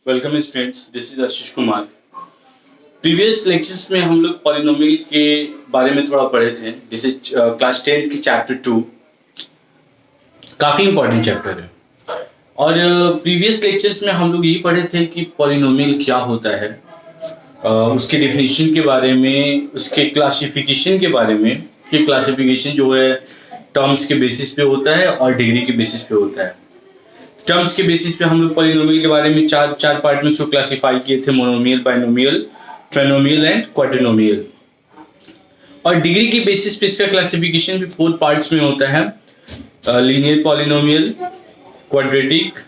Welcome students, this is Ashish Kumar. Previous lectures में हम लोग पॉलिनोमियल के बारे में थोड़ा पढ़े थे। दिस इज क्लास 10th की चैप्टर 2। काफ़ी इंपॉर्टेंट चैप्टर है। और प्रीवियस लेक्चर्स में हम लोग यही पढ़े थे कि पॉलिनोमियल क्या होता है, उसके डेफिनेशन के बारे में, उसके क्लासिफिकेशन के बारे में कि क्लासिफिकेशन जो है टर्म्स के बेसिस पे होता है और डिग्री के बेसिस पे होता है। टर्म्स के बेसिस पे हम लोग पॉलिनोमियल के बारे में चार पार्ट में इसको क्लासिफाई किए थे: मोनोमियल, बाइनोमियल, ट्राइनोमियल एंड क्वाड्रिनोमियल। और डिग्री के बेसिस पे इसका क्लासिफिकेशन भी 4 पार्ट्स में होता है: linear polynomial, quadratic,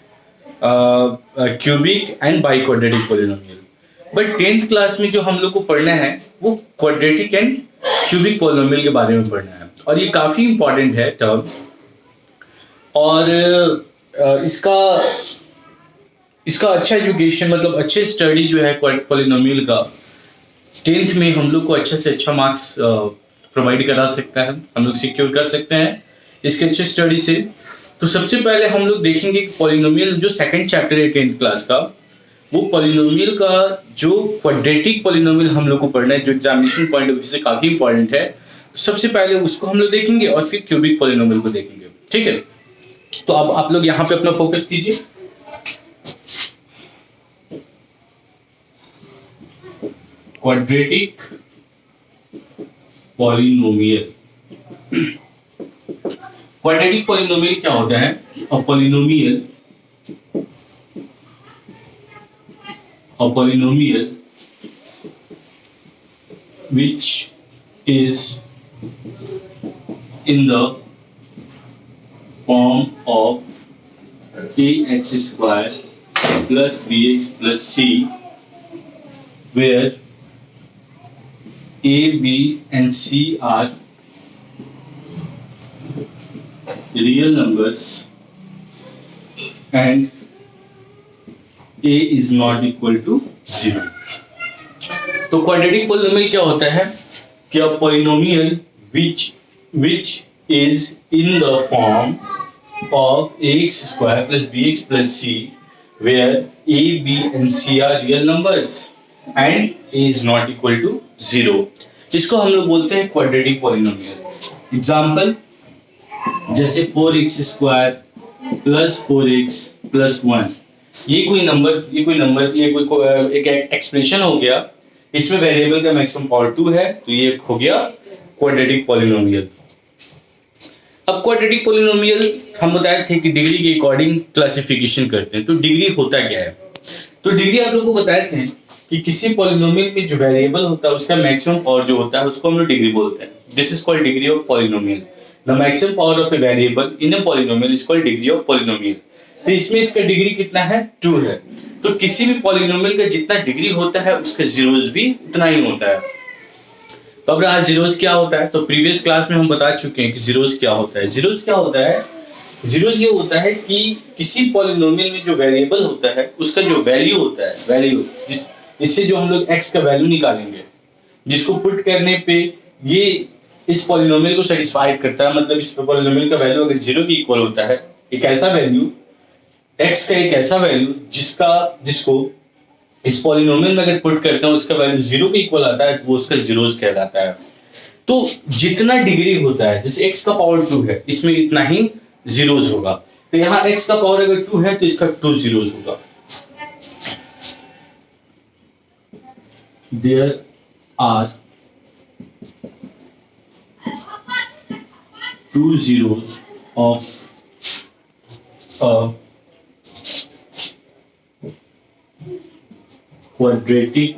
cubic and by quadratic polynomial. But 10th class में जो हम लोग को पढ़ना है वो क्वाड्रेटिक एंड क्यूबिक पॉलिनोमियल के बारे में पढ़ना है, और ये काफ़ी इंपॉर्टेंट है टर्म। और इसका अच्छा एजुकेशन, मतलब अच्छे स्टडी जो है पॉलिनोमियल का 10th में हम लोग को अच्छा से अच्छा मार्क्स प्रोवाइड करा सकता है, हम लोग सिक्योर कर सकते हैं इसके अच्छे स्टडी से। तो सबसे पहले हम लोग देखेंगे कि पॉलिनोमियल जो सेकंड चैप्टर है 10th क्लास का, वो पॉलिनोमियल का जो क्वाड्रेटिक पॉलिनोमियल हम लोग को पढ़ना है, जो एग्जामिनेशन पॉइंट ऑफ व्यू से काफ़ी इंपॉर्टेंट है। सबसे पहले उसको हम लोग देखेंगे और फिर क्यूबिक पॉलिनोमियल को देखेंगे, ठीक है। तो अब आप लोग यहाँ पे अपना फोकस कीजिए। Quadratic polynomial. क्वाड्रेटिक पॉलिनोमियल क्या होता है? A polynomial which is in the form of ax square plus bx plus c, where a, b and c are real numbers and a is not equal to 0. तो quadratic polynomial क्या होता है कि a polynomial which is in the form of ax square plus bx plus c, where a, b and c are real numbers and a is not equal to 0. इसको हम लोग बोलते हैं क्वाड्रेटिक पॉलिनोमियल। एग्जाम्पल जैसे 4x square plus 4x plus 1, ये कोई एक expression हो गया। इसमें वेरिएबल का मैक्सिमम पावर 2 है, तो ये हो गया क्वाड्रेटिक पॉलिनोमियल। अब क्वाड्रेटिक पॉलिनोमियल हम बताए थे कि डिग्री के अकॉर्डिंग क्लासिफिकेशन करते हैं। तो डिग्री होता क्या है? तो डिग्री आप लोगों को बताए थे कि किसी पॉलिनोमियल में जो वेरिएबल होता है उसका मैक्सिमम पावर जो होता है उसको हम लोग डिग्री बोलते हैं। This is called degree of polynomial. The maximum power of a variable in a polynomial is called degree of polynomial. तो इसमें इसका डिग्री कितना है? 2 है। तो किसी भी पॉलिनोमियल का जितना डिग्री होता है उसका जीरोस भी उतना ही होता है। तो अब आज जीरोस क्या होता है? तो प्रीवियस क्लास में हम बता चुके हैं कि जीरोस क्या होता है। जीरोस क्या होता है? जीरोस ये होता है कि किसी पॉलिनोमियल में जो वेरिएबल होता है उसका जो वैल्यू होता है, वैल्यू इससे जो हम लोग x का वैल्यू निकालेंगे, जिसको पुट करने पे ये इस पॉलिनोमियल को सेटिस्फाइड करता है। मतलब इस पॉलिनोमियल का वैल्यू अगर 0 के इक्वल होता है, एक ऐसा वैल्यू x का, एक ऐसा वैल्यू जिसको इस पॉलिनोमियल में अगर पुट करते हैं उसका वैल्यू 0 के इक्वल आता है, तो वो उसका जीरोस कहलाता है। तो जितना डिग्री होता है, जैसे x का पावर 2 है, इसमें इतना ही जीरोस होगा। तो यहाँ x का पावर अगर 2 है तो इसका 2 जीरोस होगा। There are 2 zeros of a quadratic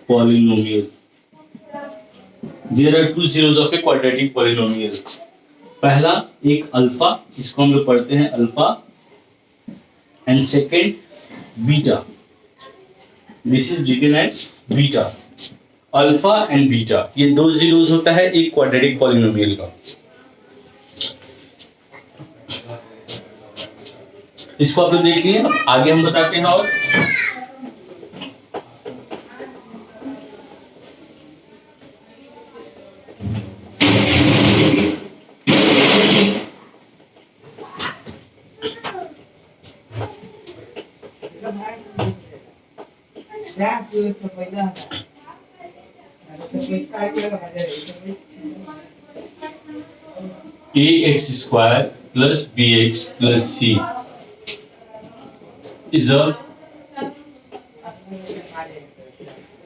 polynomial. There are 2 zeros of a quadratic polynomial. पहला एक अल्फा, इसको हम लोग पढ़ते हैं alpha, and second beta. This is written as beta. Alpha and beta, ये 2 जीरोस होता है एक क्वाड्रेटिक पॉलिनोमियल का। इसको आप लोग देख लिए। अब आगे हम बताते हैं। और ax square plus bx plus c is a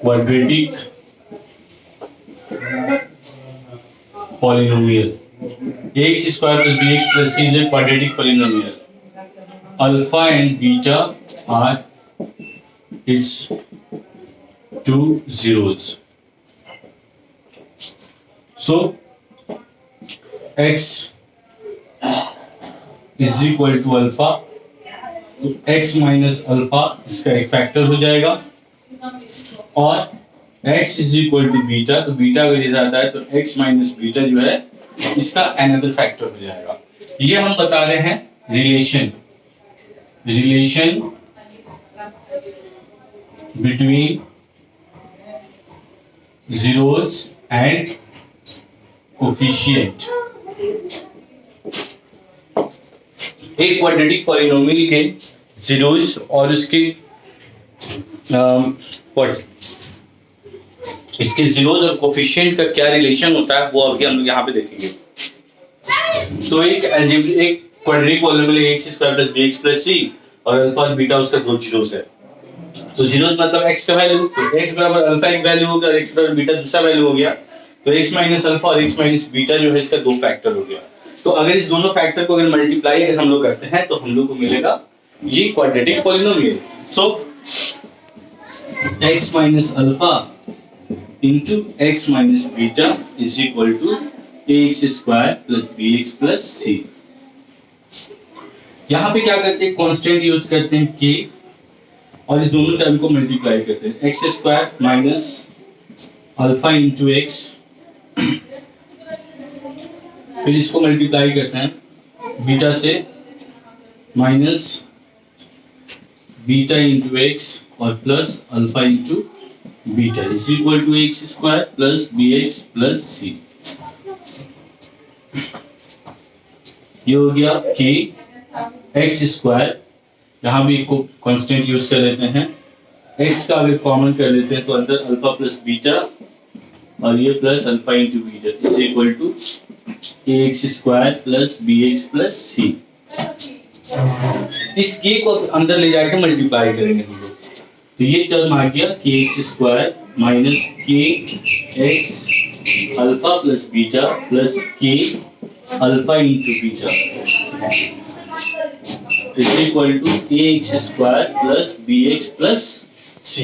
quadratic polynomial. ax square plus bx plus c is a quadratic polynomial. Alpha and beta are its two zeros. So x is equal to alpha, तो x minus alpha इसका एक factor हो जाएगा, और x is equal to beta, तो beta अगर इधर आता है तो x माइनस बीटा जो है इसका अनदर फैक्टर हो जाएगा. ये हम बता रहे हैं relation between zeros and coefficient. एक क्वाड्रेटिक पॉलिनोमियल के zeros और उसके इसके zeros और कोफिशिएंट का क्या रिलेशन होता है वो अभी हम लोग यहाँ पे देखेंगे. तो एक quadratic polynomial X square plus B X plus C और अल्फा और बीटा उसका दो zeros है. तो जीरोस मतलब x का वैल्यू, तो x बराबर अल्फा एक वैल्यू हो गया और x बराबर बीटा दूसरा वैल्यू हो गया, तो x माइनस अल्फा और x माइनस बीटा जो है इसका दो फैक्टर हो गया. तो अगर इस दोनों फैक्टर को अगर मल्टीप्लाई अगर हम लोग करते हैं तो हम लोग को मिलेगा ये quadratic polynomial. So x minus alpha into x minus beta is equal to ax square plus bx plus c. यहाँ पे क्या करते हैं, कांस्टेंट यूज करते हैं k और इस दोनों टर्म को मल्टीप्लाई करते हैं. X square minus alpha into X, फिर इसको मल्टीप्लाई करते हैं बीटा से माइनस बीटा इंटू एक्स और plus alpha into beta is equal to X square plus B X plus C. ये हो गया के एक्स स्क्वायर, यहाँ भी को कांस्टेंट यूज कर लेते हैं, x का अगर कॉमन कर लेते हैं तो अंदर अल्फा प्लस बीटा और ये plus alpha into beta is equal to ax square plus bx plus c. इस k को अंदर ले जाके मल्टीप्लाई करेंगे हम लोग, तो ये टर्म आ गया kx square minus k x alpha plus beta plus k alpha into beta is equal to ax square plus bx plus c.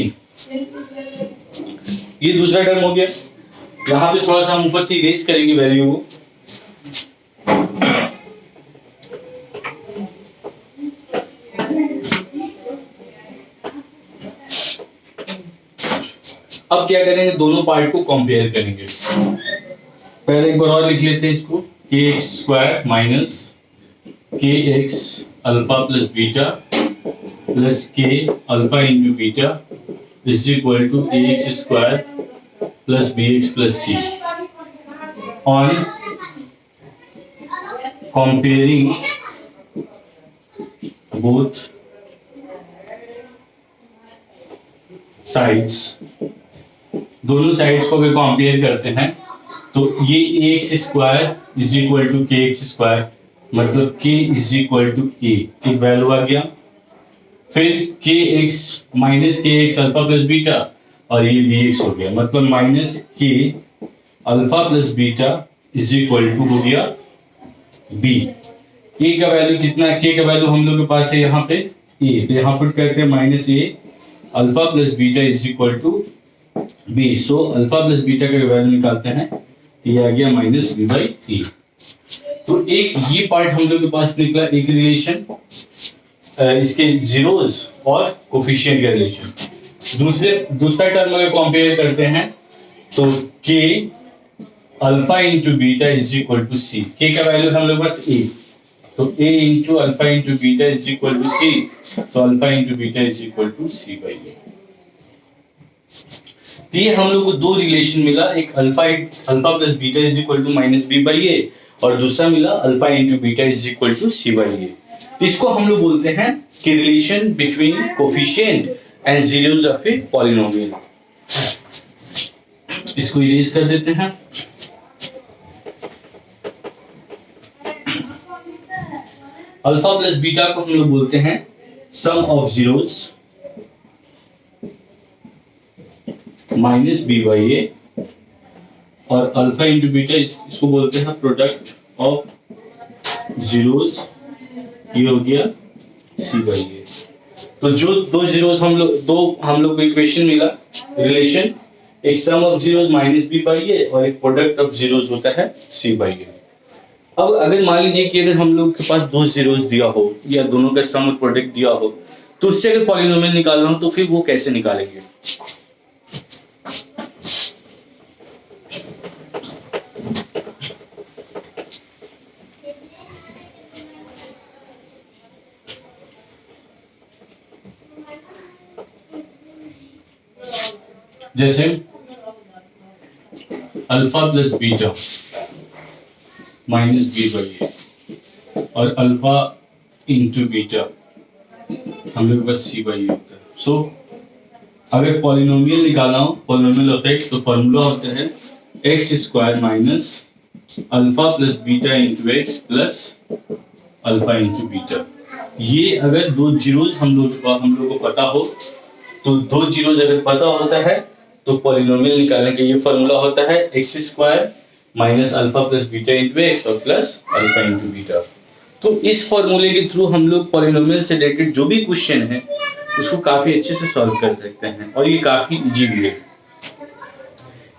ये दूसरा टर्म हो गया. यहाँ पे थोड़ा सा हम ऊपर से इरेज करेंगे वैल्यू को. अब क्या करेंगे, दोनों पार्ट को कंपेयर करेंगे. पहले एक बार और लिख लेते हैं इसको, kx square minus kx alpha plus beta plus K alpha into beta is equal to ax square plus bx plus C. On comparing both sides, दोनों साइड्स को अगर कंपेयर करते हैं तो ये ax square is equal to kx square, मतलब k is equal to a, एक value आ गया. फिर kx minus kx alpha plus beta और ये bx हो गया, मतलब minus k alpha plus beta is equal to हो गया b. a का वैल्यू कितना है, k का वैल्यू हम लोग के पास है यहाँ पे a, तो यहाँ पर कहते हैं minus a alpha plus beta is equal to b. So alpha plus beta का वैल्यू निकालते हैं तो ये आ गया माइनस b बाई a. तो एक ये पार्ट हम लोग के पास निकला, एक रिलेशन इसके जीरोस और कोफिशिएंट का रिलेशन. दूसरा टर्म अगर कंपेयर करते हैं तो k alpha into beta is equal to C. k का वैल्यू हम लोग के पास a, तो a into alpha into beta is equal to C, so alpha into beta is equal to C by A. ये हम लोग को दो रिलेशन मिला, एक alpha plus beta is equal to minus B by A और दूसरा मिला alpha into beta is equal to C by A. इसको हम लोग बोलते हैं कि relation between coefficient and zeros of a polynomial. इसको इरेज कर देते हैं। अल्फा प्लस बीटा को हम लोग बोलते हैं sum of zeros minus B by A, और अल्फा इंटू बीटा इसको बोलते हैं प्रोडक्ट ऑफ जीरोस, ये हो गया सी बाई ए। तो जो दो जीरोस हम लोग को इक्वेशन मिला रिलेशन, एक sum of zeros minus B by A और एक प्रोडक्ट ऑफ जीरोस होता है सी बाई ए। अब अगर मान लीजिए कि अगर हम लोग के पास दो जीरोस दिया हो या दोनों का सम और प्रोडक्ट दिया हो, तो उससे अगर पॉलिनोमियल निकालना हो तो फिर वो कैसे निकालेंगे? जैसे alpha plus beta minus B by A और अल्फा इंटू बीटा हम लोग बस सी बाई ए होता है। सो अगर पॉलिनोमियल निकालना हो, पॉलिनोमियल ऑफ एक्स, तो फॉर्मूला होता है x square minus alpha plus beta into x plus alpha into beta. ये अगर दो जीरोस हम लोग को पता हो, तो दो जीरोस अगर पता होता है तो पॉलिनोमियल निकालने के ये फॉर्मूला होता है x square minus alpha plus beta into X और प्लस अल्फा इंटू बीटा। तो इस फॉर्मूले के थ्रू हम लोग पॉलिनोमियल से रिलेटेड जो भी क्वेश्चन है उसको काफी अच्छे से सॉल्व कर सकते हैं, और ये काफी इजी भी है।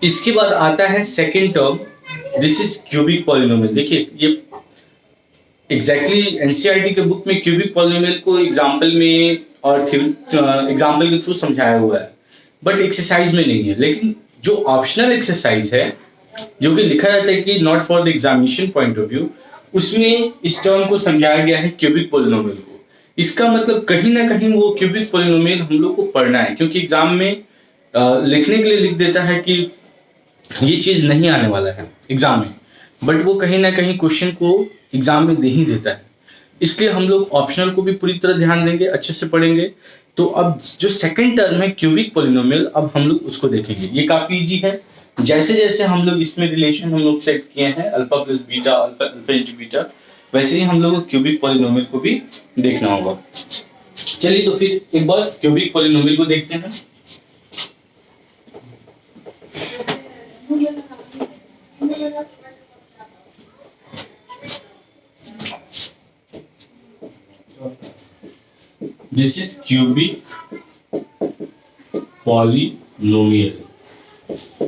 इसके बाद आता है second term, this is cubic polynomial. देखिए ये एग्जैक्टली एनसीईआरटी के बुक में क्यूबिक पॉलिनोमियल को एग्जाम्पल में और एग्जाम्पल के थ्रू समझाया हुआ है, बट एक्सरसाइज में नहीं है। लेकिन जो ऑप्शनल एक्सरसाइज है, जो कि लिखा जाता है कि not for the examination point of view, उसमें इस टर्म को समझाया गया है क्यूबिक पॉलिनोमियल को। इसका मतलब कहीं ना कहीं वो क्यूबिक पॉलिनोमियल हम लोग को पढ़ना है, क्योंकि एग्जाम में लिखने के लिए लिख देता है कि ये चीज नहीं आने वाला है एग्जाम में, बट वो कहीं ना कहीं क्वेश्चन को एग्जाम में दे ही देता है। इसलिए हम लोग ऑप्शनल को भी पूरी तरह ध्यान देंगे, अच्छे से पढ़ेंगे। तो अब जो सेकंड टर्म है क्यूबिक पॉलिनोमियल, अब हम लोग उसको देखेंगे। ये काफी इजी है। जैसे जैसे हम लोग इसमें रिलेशन हम लोग सेट किए हैं alpha plus beta, alpha into beta, वैसे ही हम लोग को क्यूबिक पॉलिनोमियल को भी देखना होगा। चलिए तो फिर एक बार क्यूबिक पॉलिनोमियल को देखते हैं। This is cubic polynomial.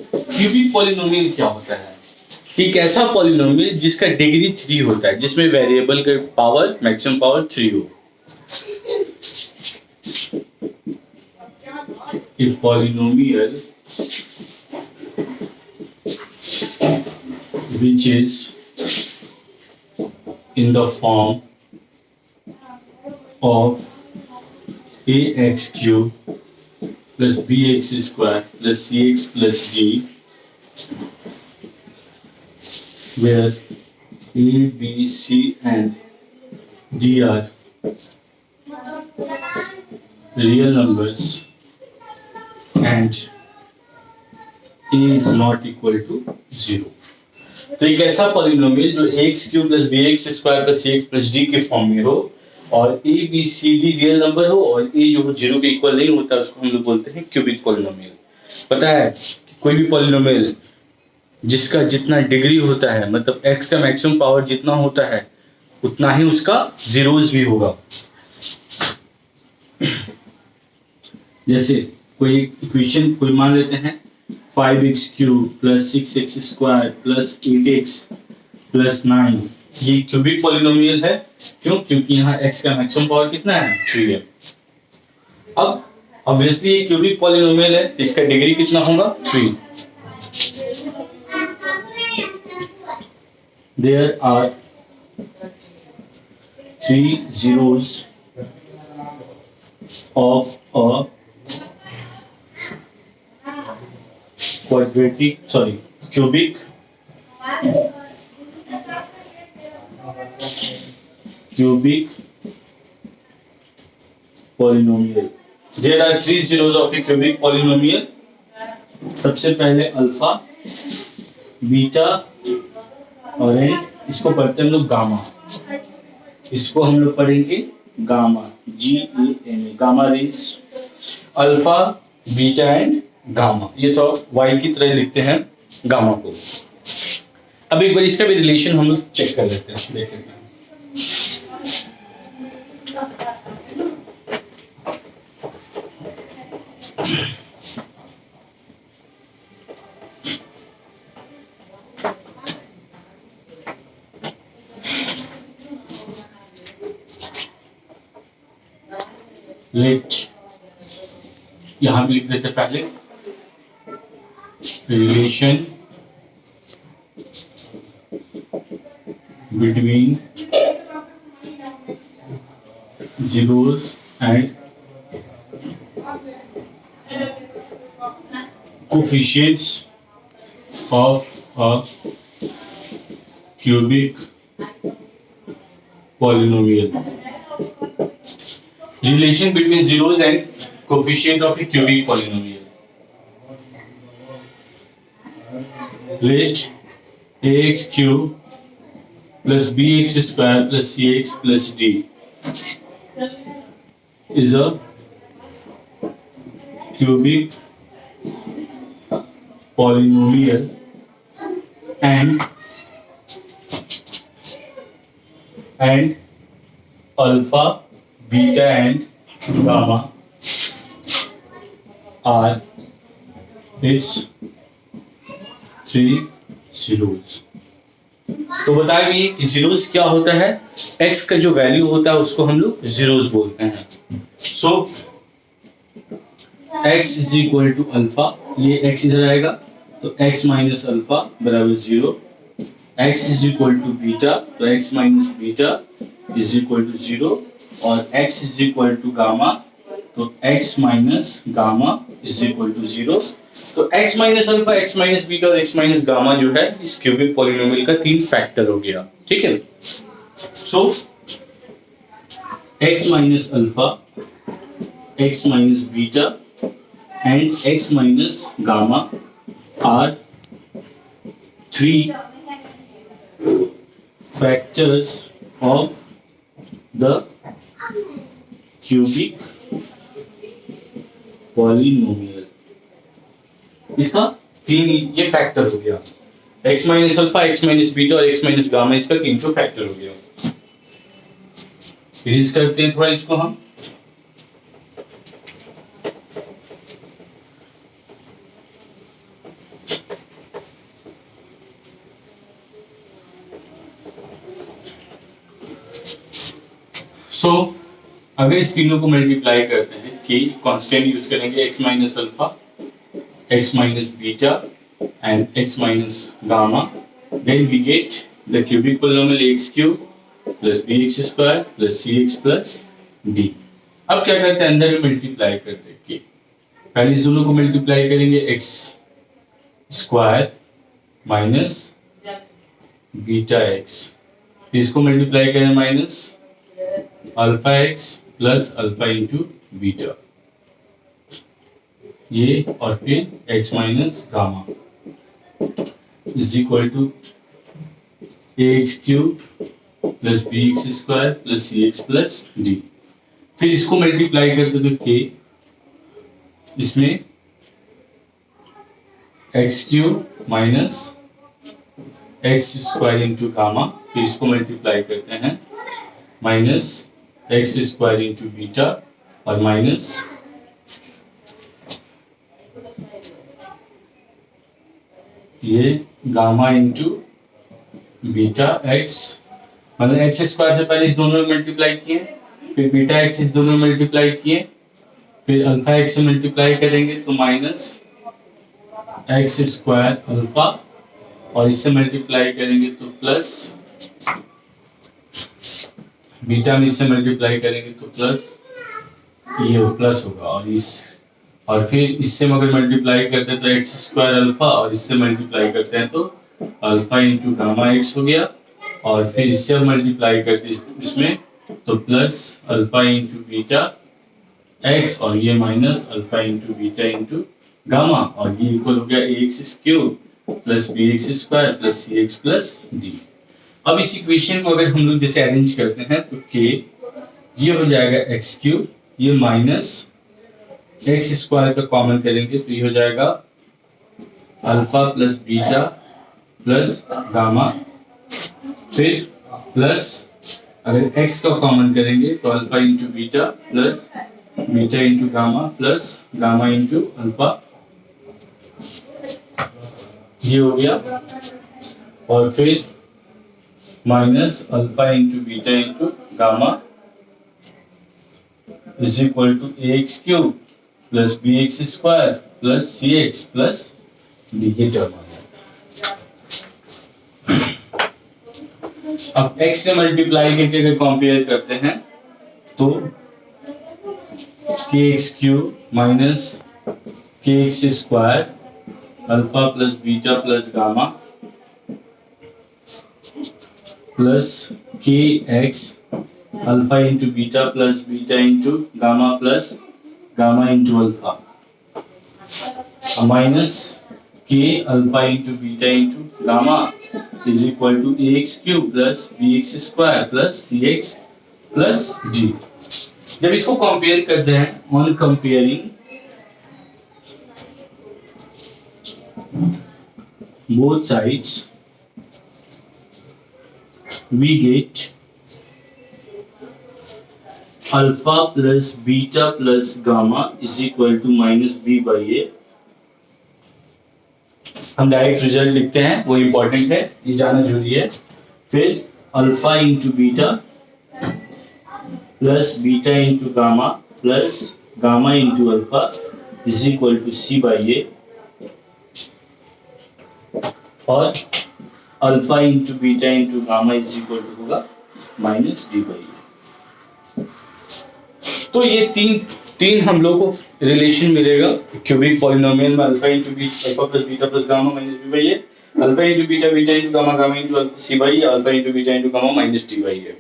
Cubic polynomial क्या होता है? एक ऐसा पॉलिनोमियल जिसका डिग्री 3 होता है, जिसमें वेरिएबल का पावर मैक्सिमम पावर 3 हो। A polynomial which is in the form of ax cube plus bx square plus cx plus d, where a, b, c and d are real numbers and a is not equal to 0। तो एक ऐसा polynomial जो ax cube plus bx square plus cx plus d के form में हो, और a b c d real number हो, और a जो हो 0 के इक्वल नहीं होता, उसको हम लोग बोलते हैं क्यूबिक पॉलिनोमियल। पता है कि कोई भी पॉलिनोमियल जिसका जितना डिग्री होता है, मतलब x का मैक्सिमम पावर जितना होता है, उतना ही उसका जीरोस भी होगा। जैसे कोई इक्वेशन कोई मान लेते हैं 5x cube plus 6x square plus 8x plus 9, ये क्यूबिक पॉलिनोमियल है। क्यों? क्योंकि यहाँ x का मैक्सिमम पावर कितना है? 3 है। अब ऑब्वियसली ये क्यूबिक पॉलिनोमियल है, इसका डिग्री कितना होगा? 3। There are 3 zeros of a cubic polynomial. There are three zeros of a cubic polynomial. सबसे पहले अल्फा, बीटा और एन, इसको पढ़ते हैं हम लोग गामा। इसको हम लोग पढ़ेंगे gamma, GAMA, gamma rays. Alpha, beta and gamma, ये तो वाई की तरह लिखते हैं गामा को। अब एक बार इसका भी रिलेशन हम लोग चेक कर लेते हैं, देख लेते हैं। लेट यहां भी लिख देते पहले, relation between zeros and coefficients of a cubic polynomial. Relation between zeros and coefficient of a cubic polynomial. Let ax cube plus bx square plus cx plus d is a cubic polynomial and alpha, beta and gamma are its three zeros. तो बताया भी कि zeros क्या होता है, x का जो value होता है उसको हम लोग जीरोस बोलते हैं। So x is equal to alpha, ये x इधर आएगा तो x माइनस अल्फा बराबर 0, x is equal to beta तो x minus beta is equal to 0 और x is equal to gamma तो x minus gamma is equal to 0। तो x minus alpha, x minus beta और x minus gamma जो है इस cubic polynomial का 3 factor हो गया, ठीक है। So x minus alpha, x minus beta and x minus gamma are 3 factors of the cubic polynomial. इसका 3 ये फैक्टर हो गया, x minus alpha, x minus beta और x माइनस गामा, इसका 3 फैक्टर हो गया। इरेज करते हैं थोड़ा इसको हम। सो अगर इस तीनों को मल्टीप्लाई करते हैं कि कांस्टेंट यूज करेंगे x minus alpha, x minus beta and x minus gamma, then we get the cubic polynomial x cube plus bx square plus cx plus d। अब क्या करते हैं, अंदर में मल्टीप्लाई करते हैं कि पहले इस दोनों को मल्टीप्लाई करेंगे x square minus beta x, इसको मल्टीप्लाई करें minus alpha x plus alpha into beta, ये और फिर x minus gamma is equal to ax cube plus bx square plus cx plus d। फिर इसको मल्टीप्लाई करते तो k, इसमें x cube minus x square into gamma, फिर इसको मल्टीप्लाई करते हैं minus x square into beta और माइनस ये गामा इंटू बीटा x, मतलब x स्क्वायर से पहले इस दोनों में मल्टीप्लाई किए, फिर बीटा x इस दोनों में मल्टीप्लाई किए, फिर अल्फा x से मल्टीप्लाई करेंगे तो माइनस x स्क्वायर अल्फा और इससे मल्टीप्लाई करेंगे तो प्लस बीटा में इससे मल्टीप्लाई करेंगे तो प्लस, ये प्लस होगा और फिर इससे अगर मल्टीप्लाई करते हैं तो एक्स स्क्वायर अल्फा और इससे मल्टीप्लाई करते हैं तो अल्फा इंटू गामा एक्स हो गया और फिर इससे मल्टीप्लाई करते हैं इसमें तो plus alpha into beta x और ये minus alpha into beta into gamma और ये इक्वल हो गया ax cube plus bx square plus cx plus d। अब इस इक्वेशन को अगर हम लोग जैसे अरेंज करते हैं तो k ये हो जाएगा एक्स क्यूब, ये माइनस एक्स स्क्वायर का कॉमन करेंगे तो ये हो जाएगा alpha plus beta plus gamma, फिर प्लस अगर x का कॉमन करेंगे तो alpha into beta plus beta into gamma plus gamma into alpha, ये हो गया, और फिर minus alpha into beta into gamma is equal to ax cube plus bx square plus cx plus d के term आ गया। अब x से मल्टीप्लाई करके अगर कंपेयर करते हैं तो kx cube minus kx square alpha plus beta plus gamma plus kx alpha into beta plus beta into gamma plus gamma into alpha minus k alpha into beta into gamma is equal to ax cube plus bx square plus cx plus d। जब इसको compare करते हैं, on comparing both sides we get alpha plus beta plus gamma is equal to minus b by a। हम direct result लिखते हैं, वो important है, ये जानना जरूरी है। फिर alpha into beta plus beta into gamma plus gamma into alpha is equal to C by A, और alpha into beta into gamma is equal to होगा माइनस डी बाई ए। तो ये तीन हम लोग को रिलेशन मिलेगा क्यूबिक पॉलिनोमियल में, alpha into beta alpha plus beta plus gamma minus B by A, alpha into beta beta into gamma gamma into alpha C by A, alpha into beta into gamma minus D by A.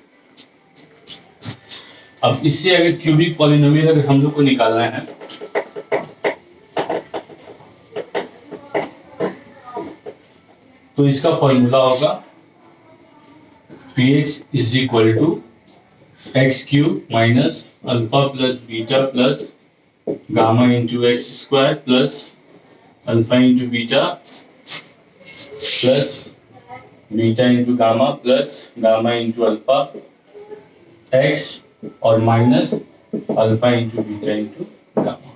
अब इससे अगर cubic polynomial अगर हम लोग को निकालना है तो इसका फॉर्मूला होगा px is equal to x cube minus alpha plus beta plus gamma into x square plus alpha into beta plus beta into gamma plus gamma into alpha x और minus alpha into beta into gamma.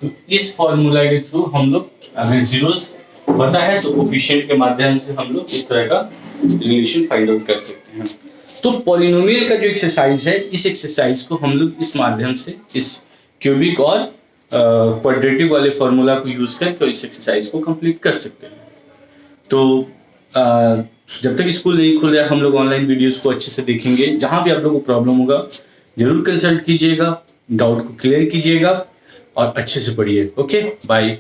तो इस formula के through हम लोग अगर zeros पता है तो कोफिशिएंट के माध्यम से हम लोग इस तरह का रिलेशन फाइंड आउट कर सकते हैं। तो पॉलिनोमियल का जो एक्सरसाइज है, इस एक्सरसाइज को हम लोग इस माध्यम से इस क्यूबिक और क्वाड्रेटिक वाले फॉर्मूला को यूज करके इस एक्सरसाइज को कंप्लीट कर सकते हैं। तो जब तक स्कूल नहीं खुल रहा है हम लोग ऑनलाइन वीडियोस को अच्छे से देखेंगे। जहां भी आप लोगों को प्रॉब्लम होगा जरूर कंसल्ट कीजिएगा, डाउट को क्लियर कीजिएगा और अच्छे से पढ़िए। Okay, bye.